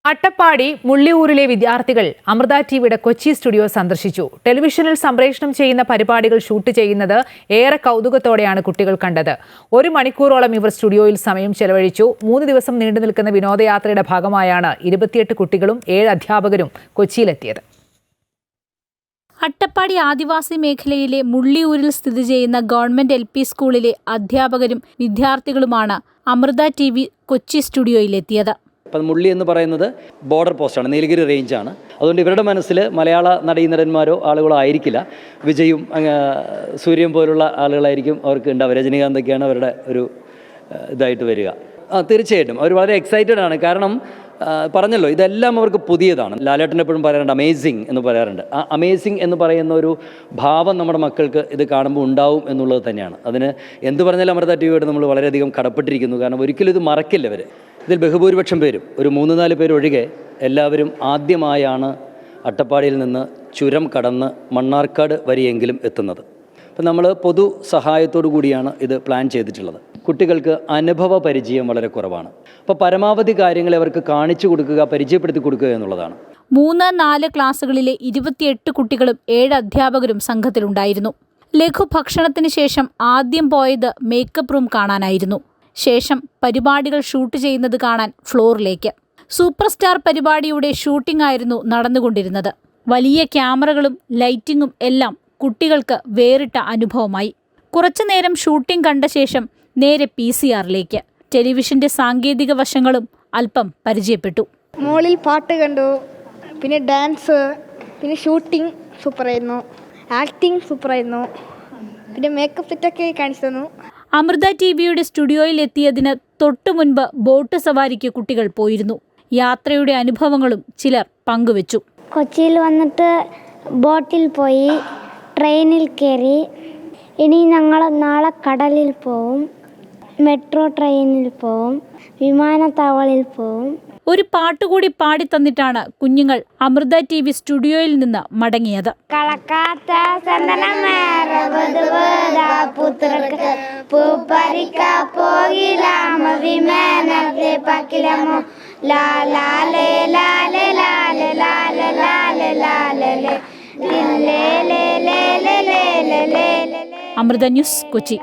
അട്ടപ്പാടി മുള്ളിയൂരിലെ വിദ്യാർത്ഥികൾ അമൃത ടിവിയുടെ കൊച്ചി സ്റ്റുഡിയോ സന്ദർശിച്ചു. ടെലിവിഷനിൽ സംപ്രേഷണം ചെയ്യുന്ന പരിപാടികൾ ഷൂട്ട് ചെയ്യുന്നത് ഏറെ കൗതുകത്തോടെയാണ് കുട്ടികൾ കണ്ടത്. 1 മണിക്കൂറോളം ഇവർ സ്റ്റുഡിയോയിൽ സമയം ചെലവഴിച്ചു. 3 ദിവസം നീണ്ടുനിൽക്കുന്ന വിനോദയാത്രയുടെ ഭാഗമായാണ് 28 കുട്ടികളും 7 അധ്യാപകരും കൊച്ചിയിലെത്തിയത്. അട്ടപ്പാടി ആദിവാസി മേഖലയിലെ മുള്ളിയൂരിൽ സ്ഥിതി ചെയ്യുന്ന ഗവൺമെന്റ് LP സ്കൂളിലെ അധ്യാപകരും വിദ്യാർത്ഥികളുമാണ് അമൃത TV കൊച്ചി സ്റ്റുഡിയോയിലെത്തിയത്. അപ്പം മുള്ളി എന്ന് പറയുന്നത് ബോർഡർ പോസ്റ്റാണ്, നീലഗിരി റേഞ്ചാണ്. അതുകൊണ്ട് ഇവരുടെ മനസ്സിൽ മലയാള നടീനടന്മാരോ ആളുകളോ ആയിരിക്കില്ല. വിജയും സൂര്യൻ പോലുള്ള ആളുകളായിരിക്കും അവർക്ക് ഉണ്ടാവുക. രജനീകാന്തൊക്കെയാണ് അവരുടെ ഒരു ഇതായിട്ട് വരിക. തീർച്ചയായിട്ടും അവർ വളരെ എക്സൈറ്റഡ് ആണ്. കാരണം പറഞ്ഞല്ലോ, ഇതെല്ലാം അവർക്ക് പുതിയതാണ്. ലാലേട്ടൻ എപ്പോഴും പറയാറുണ്ട് അമേസിങ് എന്ന് പറയാറുണ്ട്. ആ അമേസിങ് എന്ന് പറയുന്ന ഒരു ഭാവം നമ്മുടെ മക്കൾക്ക് ഇത് കാണുമ്പോൾ ഉണ്ടാവും എന്നുള്ളത് തന്നെയാണ്. അതിന് എന്ത് പറഞ്ഞാലും അമൃത ടിവിയോട് നമ്മൾ വളരെയധികം കടപ്പെട്ടിരിക്കുന്നു. കാരണം ഒരിക്കലും ഇത് മറക്കില്ല അവർ. ഇതിൽ ബഹുഭൂരിപക്ഷം പേരും, ഒരു 3-4 പേരൊഴികെ എല്ലാവരും ആദ്യമായാണ് അട്ടപ്പാടിയിൽ നിന്ന് ചുരം കടന്ന് മണ്ണാർക്കാട് വരെയെങ്കിലും എത്തുന്നത്. അപ്പം നമ്മൾ പൊതു സഹായത്തോടു കൂടിയാണ് ഇത് പ്ലാൻ ചെയ്തിട്ടുള്ളത്. കുട്ടികൾക്ക് അനുഭവ പരിചയം വളരെ കുറവാണ്. അപ്പോൾ പരമാവധി കാര്യങ്ങളെ അവർക്ക് കാണിച്ചു കൊടുക്കുക, പരിചയപ്പെടുത്തി കൊടുക്കുക എന്നുള്ളതാണ്. 3-4 ക്ലാസ്സുകളിലെ 28 കുട്ടികളും 7 അധ്യാപകരും സംഘത്തിലുണ്ടായിരുന്നു. ലഘുഭക്ഷണത്തിന് ശേഷം ആദ്യം പോയത് മേക്കപ്പ് റൂം കാണാനായിരുന്നു. ശേഷം പരിപാടികൾ ഷൂട്ട് ചെയ്യുന്നത് കാണാൻ ഫ്ലോറിലേക്ക്. സൂപ്പർ സ്റ്റാർ പരിപാടിയുടെ ഷൂട്ടിംഗ് ആയിരുന്നു നടന്നുകൊണ്ടിരുന്നത്. വലിയ ക്യാമറകളും ലൈറ്റിങ്ങും എല്ലാം കുട്ടികൾക്ക് വേറിട്ട അനുഭവമായി. കുറച്ചുനേരം ഷൂട്ടിംഗ് കണ്ട ശേഷം നേരെ PCR-ലേക്ക്. ടെലിവിഷന്റെ സാങ്കേതിക വശങ്ങളും അല്പം പരിചയപ്പെട്ടു. മോളിൽ പാട്ട് കണ്ടു, പിന്നെ ഡാൻസ്, പിന്നെ ഷൂട്ടിംഗ് സൂപ്പറായിരുന്നു, ആക്ടിങ് സൂപ്പറായിരുന്നു, പിന്നെ മേക്കപ്പ് സെറ്റൊക്കെ കാണിച്ചു തന്നു. അമൃത TVയുടെ സ്റ്റുഡിയോയിൽ എത്തിയതിന് തൊട്ടു മുൻപ് ബോട്ട് സവാരിക്ക് കുട്ടികൾ പോയിരുന്നു. യാത്രയുടെ അനുഭവങ്ങളും ചിലർ പങ്കുവച്ചു. കൊച്ചിയിൽ വന്നിട്ട് ബോട്ടിൽ പോയി, ട്രെയിനിൽ കയറി. ഇനി ഞങ്ങൾ നാളെ കടലിൽ പോവും, മെട്രോ ട്രെയിനിൽ പോവും, വിമാനത്താവളത്തിൽ പോവും. ഒരു പാട്ടുകൂടി പാടി തന്നിട്ടാണ് കുഞ്ഞുങ്ങൾ അമൃത TV സ്റ്റുഡിയോയിൽ നിന്ന് മടങ്ങിയത്. അമൃത ന്യൂസ്, കൊച്ചി.